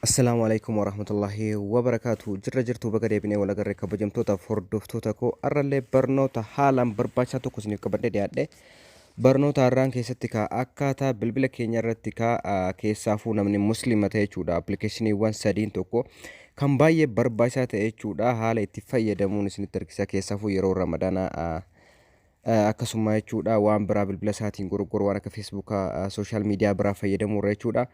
Assalamualaikum warahmatullahi wabarakatuh. Jirra baga deebinee wal agarree kabajamtoota hordoftoota koo arrallee barnoota haalaan barbaachisaa tokko isiniif qabadhee dhiyaadhe. Barnoota har'aan keessatti akkaataa bilbila keenya irratti keessaafuu namni musliima ta'e jechuudha. Appilikeeshiniiwwan sadiin tokko kan baay'ee barbaachisaa ta'e jechuudha. Haala itti fayyadamuun isinitti argisiisa. Keessaafuu yeroo ramadaanaa akkasuma jechuudha waan biraa bilbila isaatiin gurguru waan akka feesbuukaa sooshaal miidiyaa biraa fayyadamuu irra jechuudha.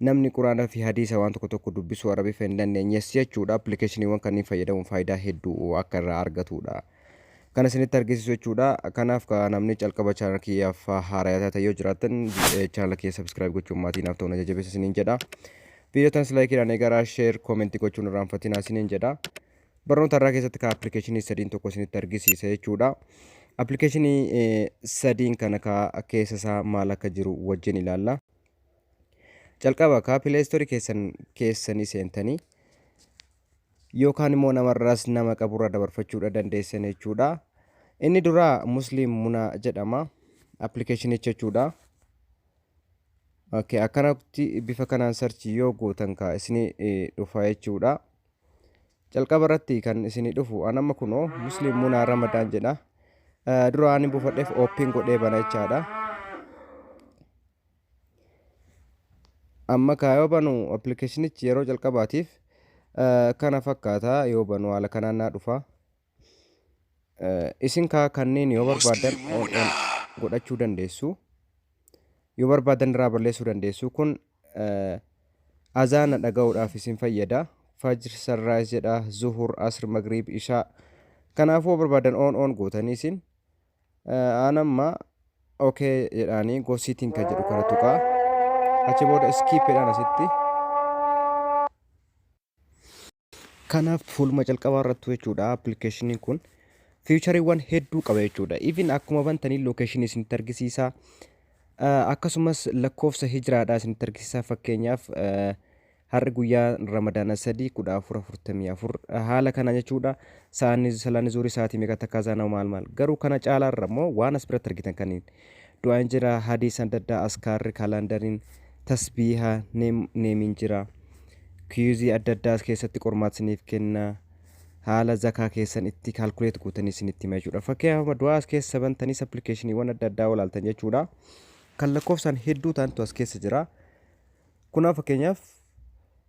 Namni quraanaa fi hadiisa waan tokko dubbisuu arabiif hin dandeenyes jechuudha. Appilikeeshiniiwwan kanneen fayyadamuun faayidaa hedduu akka irraa argatudha. Kana isinitti argisiisu jechuudha. Kanaaf namni calqaba chaanal kiyyaaf haaraa ta'e yoo jiraatan chaanal kiyya sabskiraayib gochuun maatii naaf ta'uun jajjabeessa isiniin jedha. Viidiyoo tanas laayikiidhaan eegaraa sheer koomentii gochuun irraanfatinaa isiniin jedha. Barnoota irraa keessatti appilikeeshinii sadiin tokko isinitti argisiisa jechuudha. Appilikeeshinii sadiin kana keessa isaa maal akka jiru wajjin ilaalla. Calqaba pileestoorii keessanii seentanii yookaan immoo namarraas nama qaburra dabarfachuudha dandeessan jechuudha. Inni duraa musliim munaa jedhama appilikeeshinicha jechuudha. Akkanatti bifa kanaan sarchii yoo gootan isinii dhufa jechuudha. Calqaba irratti kan isinii dhufu anamma kunoo musliim munaa ramadaan jedha. Duraan ani buufadheef ooppiin godhee bana jechaadha. Amma yoo banu appilikeeshinichi yeroo jalqabaatiif kana fakkaata yoo banu haala kanaan naa dhufa. Isin kanneen yoo barbaadan godhachuu dandeessu. Yoo barbaadan irraa balleessuu dandeessu. Kun azaana dhaga'uudhaaf isin fayyada. Fajr sarraayis jedha zuhur asr magriib ishaa. Kanaafuu barbaadan on gootanii isin anamma okay jedhaanii goosiitiin kan jedhu kana tuqaa. Achi booda iskiippiidhaan asitti. Kanaaf fuuluma jalqabaa irrattu jechuudha appilikeeshiniin kun fiichariiwwan hedduu qaba jechuudha. Even akkuma bantanii lookeeshinii isinitti argisiisa. Akkasumas lakkoofsa hijiraadhaa isinitti argisiisa. Fakkeenyaaf har'i guyyaa ramadaana 3/14/44 haala kana jechuudha. Salaanni zuurii sa'aatii meeqa takka zaana maal garuu kana caalaa irra immoo waan as biratti argitan kaniin du'aan jira hadiis adda addaa askaarri kaalandariin tasbiiha neemiin jira. Kiyuzii adda addaa as keessatti qormaatsiniif kenna. Haala zakaa keessan itti kaalkuleet gootanii isinitti hima jechuudha. Fakkeenyaaf du'aa as keessa bantanii appilikeeshiniiwwan adda addaa walaaltan jechuudha. Kan lakkoofsaan hedduu ta'antu as keessa jira. Kunaaf fakkeenyaaf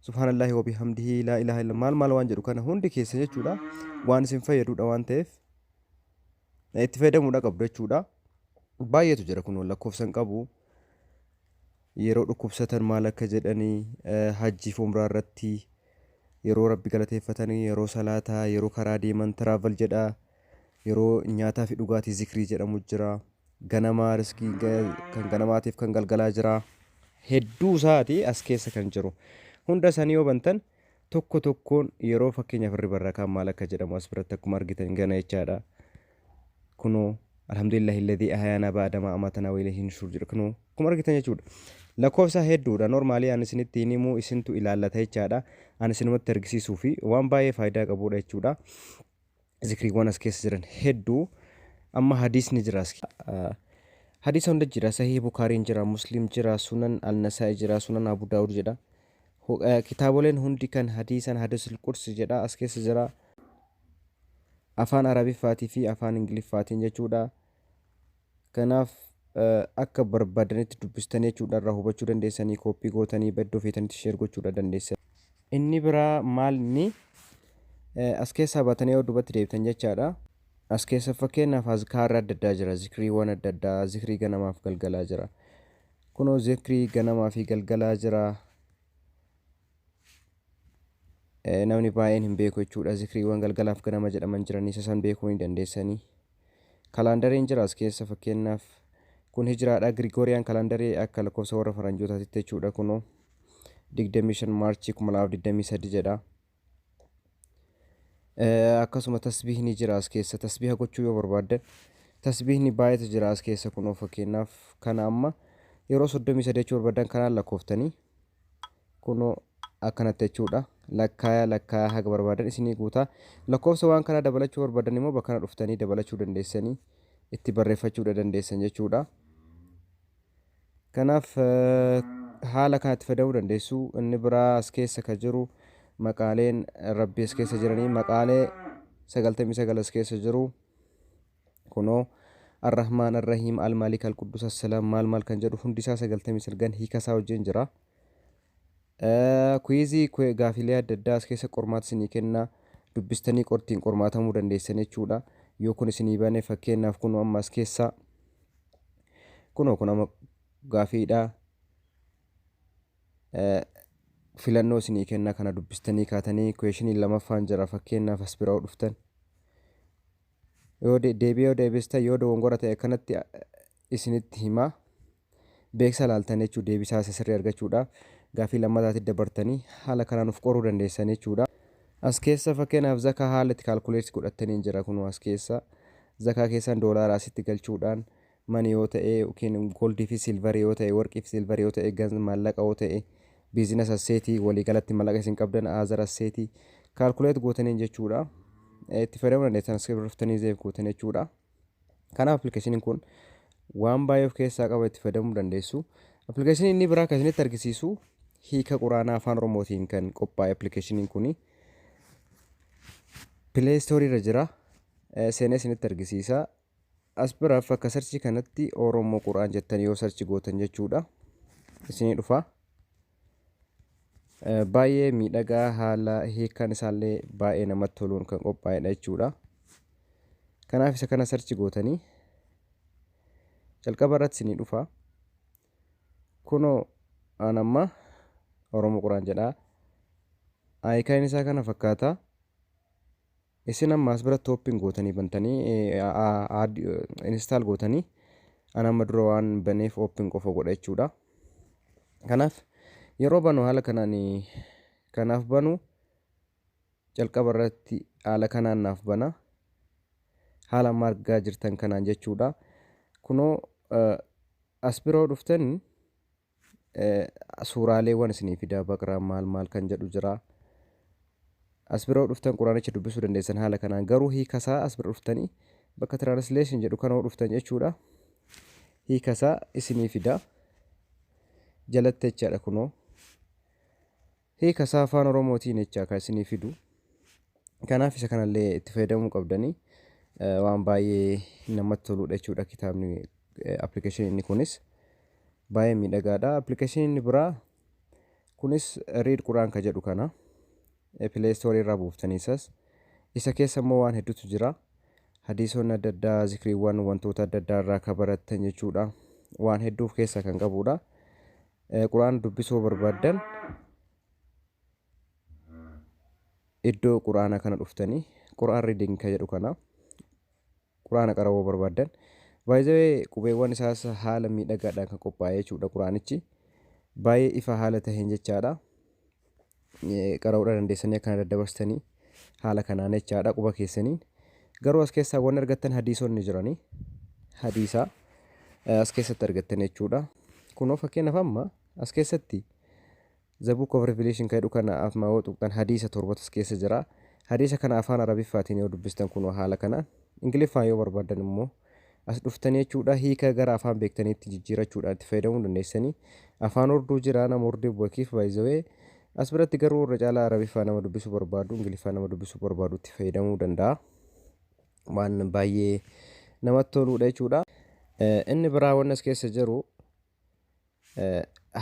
subhaanallahi wa bihamdihi laa ilaaha illa maal waan jedhu kana hundi keessa jechuudha. Waan isin fayyadudha waan ta'eef itti fayyadamuudha qabdu jechuudha. Baay'eetu jira kun lakkoofsan qabu. Yeroo dhukkubsatan maal akka jedhanii hajjii fi umraa irratti yeroo rabbi galateeffatanii yeroo salaataa yeroo karaa deeman tiraavel jedha. Yeroo nyaataa fi dhugaatii zikrii jedhamu jira. Ganamaa riskii kan ganamaatiif kan galgalaa jira. Hedduu isaati as keessa kan jiru. Hunda isaanii yoo bantan tokkoon yeroo fakkeenyaaf irri barraaqaan maal akka jedhamu as biratti akkuma argitan gana jechaadha. Kunoo alhamdulillahi alladhii ahyaanaa ba'da maa amatanaa wa ilayhi nushur jedha. Kunoo akkuma argitan jechuudha. Lakkoofsa hedduudha. Normaalii ani isinitti himuu isintu ilaallata jechaadha. Ani isinumatti argisiisuu fi waan baay'ee faayidaa qabudha jechuudha. Zikriiwwan as keessa jiran hedduu. Amma hadiisni jira. Hadiisa hunda jira. Sahii Bukaariin jira, Musliim jira, Sunan Al-Nasaa'i jira, Sunan Abu Daawud jedha. Kitaaboleen hundi kan hadiisan hadiisul qudsi jedha as keessa jira. Afaan Arabiffaatii fi afaan Ingiliffaatiin jechuudha. Kanaaf akka barbaadanitti dubbistanii jechuudha irraa hubachuu dandeessanii kooppii gootanii iddoo feetanitti sheer gochuudha dandeessan. Inni biraa maalni as keessaa baatanii yoo duubatti deebitan jechaadha. As keessa fakkeenyaaf azkaarri adda addaa jira. Zikriiwwan adda addaa zikrii ganamaaf galgalaa jira. Kunoo zikrii ganamaa fi galgalaa jira. Namni baay'een hin beeku jechuudha. Zikriiwwan galgalaaf ganama jedhaman jiran isa san beekuu ni dandeessanii. Kalaandariin jira as keessa fakkeenyaaf kun hijiraadha. Girigooriyaan kalaandarii akka lakkoofsa warra faranjootaatti jechuudha. Kunoo 25 maarchii 2023 jedha. Akkasuma tasbiihni jira as keessa. Tasbiiha gochuu yoo barbaaddan tasbiihni baay'eetu jira as keessa. Kunoo fakkeenyaaf kana amma yeroo 33 jechuu barbaadan kanaan lakkooftanii kunoo akkanatti jechuudha. Lakkaayaa haga barbaadan isinii guutaa. Lakkoofsa waan kana dabalachuu barbaadan immoo bakka kana dhuftanii dabalachuu dandeessanii itti barreeffachuu dandeessan jechuudha. Kanaaf haala kanatti fayyadamuu dandeessu. Inni biraa as keessa kan jiru maqaaleen rabbii as keessa jiranii maqaalee 99 as keessa jiru kunoo Ar-Rahmaan Ar-Rahiim Al-Maalik Al-Quddus As-Salaam maal kan jedhu hundi isaa 99 hiika isaa wajjin jira. Kuizii gaafilee adda addaa as keessa qormaata isinii kenna dubbistanii qortiin qormaatamuu dandeessan jechuudha. Yoo kun isinii bane fakkeenyaaf kun amma as keessa kun amma gaafiidha. Filannoo isinii kenna kana dubbistanii kaatanii kuweeshinii lamaffaan jira fakkeenyaaf as bira dhuftan. Yoo deebistan yoo dogongora ta'e kanatti isinitti himaa beeksa laaltan jechuudha deebisaa sirrii argachuudhaaf gaafii lammataatti dabartanii haala kanaan of qoruu dandeessan jechuudha. As keessa fakkeenyaaf zakaa haala itti kaalkuleetii godhatanii jira kun as keessa zakaa keessan doolaaraa asitti galchuudhaan mani yoo ta'e yookiin goldii fi silvarii yoo ta'e warqii fi silvarii yoo ta'e maallaqa yoo ta'e biizinas asseetii waliigalatti maallaqa isin qabdan aazar asseetii kaalkuleet gootaniin jechuudha. Itti fayyadamuu dandeessan as dhuftanii zeef gootan jechuudha. Kanaaf appilikeeshiniin kun waan baay'ee of keessaa qaba itti fayyadamuu dandeessu. Appilikeeshiniin inni biraa kan isinitti argisiisu hiika quraanaa afaan Oromootiin kan qophaa'e appilikeeshiniin kuni Play Store irra jira. Seenee isinitti argisiisa. As biraaf akka sarchii kanatti Oromoo Quraan jettanii yoo sarchi gootan jechuudha. Isinii dhufa. Baay'ee miidhagaa haala hiikaan isaallee baay'ee namatti toluun kan qophaa'edha jechuudha. Kanaaf isa kana sarchi gootanii jalqaba irratti isinii dhufa. Kunoo an amma Oromoo Quraan jedha. Aayikaan isaa kana fakkaata. Isin amma as biratti ooppiin gootanii bantanii install gootanii an amma dura waan baneef ooppiin qofa godha jechuudha. Kanaaf yeroo banu haala kanaan kanaaf banu jalqaba irratti haala kanaan naaf bana haala amma argaa jirtan kanaan jechuudha. Kunoo as biroo dhuftan suuraaleewwan isinii fidaa baqraa maal kan jedhu jira. As biroo dhuftan quraanicha dubbisuu dandeessan haala kanaan garuu hiikasaa as bira dhuftanii bakka translation jedhu kana dhuftan jechuudha. Hiikasaa isinii fida jalatti jechaadha kunoo. Hiikasaa afaan Oromootiin jechaa kan isinii fidu. Kanaaf isa kanallee itti fayyadamuu qabdanii waan baay'ee namatti toludha jechuudha kitaabni appilikeeshiniin kunis baay'ee miidhagaadha. Appilikeeshiniin biraa kunis Read Quraan kan jedhu kana. Play Store irraa buuftanii isa keessa immoo waan hedduutu jira. Hadiisonni adda addaa zikriiwwan wantoota adda addaa irraa kan barattan jechuudha. Waan hedduuf keessa kan qabudha. Quraan dubbisuu barbaaddan iddoo quraana kana dhuftanii Quraan reading kan jedhu kana quraana qara'uu barbaaddan by the way qubeewwan isaas haala miidhagaadhaan kan qophaa'e jechuudha. Quraanichi baay'ee ifa haala taheen jechaadha. Qara'uudha dandeessanii akkana daddabarsitanii haala kanaan jechaadha quba keessaniin. Garuu as keessaa waan argattan hadiisonni jiranii hadiisa as keessatti argattan jechuudha. Kunoo fakkeenyaaf amma as keessatti The Book of Revelation kan jedhu kana afma yoo tuqxan hadiisa 7 as keessa jira. Hadiisa kana afaan Arabiffaatiin yoo dubbistan kunoo haala kanaan Ingiliffaan yoo barbaadan immoo as dhuftanii jechuudha. Hiika gara afaan beektaniitti jijjiirachuudhaan itti fayyadamuu dandeessanii. Afaan Urduu jira nama Urduu bukiif by the way. As biratti garuu irra caalaa Arabiffaa nama dubbisuu barbaadu Ingiliffaa nama dubbisuu barbaadu itti fayyadamuu danda'a. Waan baay'ee namatti toludha jechuudha. Inni biraa waan as keessa jiru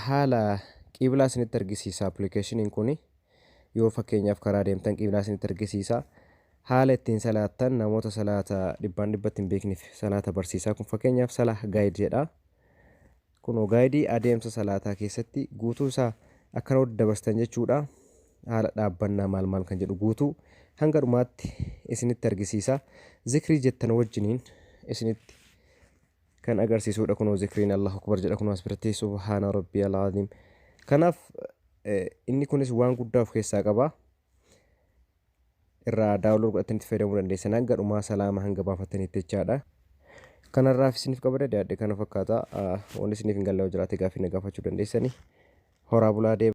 haala qiblaa isinitti argisiisa appilikeeshiniin kuni. Yoo fakkeenyaaf karaa deemtan qiblaa isinitti argisiisa. Haala ittiin salaattan namoota salaata dhibbaan dhibbatti hin beekneef salaata barsiisaa kun fakkeenyaaf salah gaayid jedha. Kunoo gaayidii adeemsa salaataa keessatti guutuu isaa akkana walitti dabarstan jechuudha. Haala dhaabbannaa maal kan jedhu guutuu hanga dhumaatti isinitti argisiisa. Zikrii jettan wajjiniin isinitti kan agarsiisudha. Kunoo zikriin Allahu Akbar jedha kunoo as biratti subhaana rabbiyal aziim. Kanaaf inni kunis waan guddaa of keessaa qaba. Irraa daawunlood godhatanii itti fayyadamuu dandeessan hanga dhumaa salaama hanga baafattaniitti jechaadha. Kanarraaf isiniif qabada dhiyaadhe kana fakkaata. Wanni isiniif hin galle jiraate gaaffii na gaafachuu dandeessanii. Horaa bulaa deema.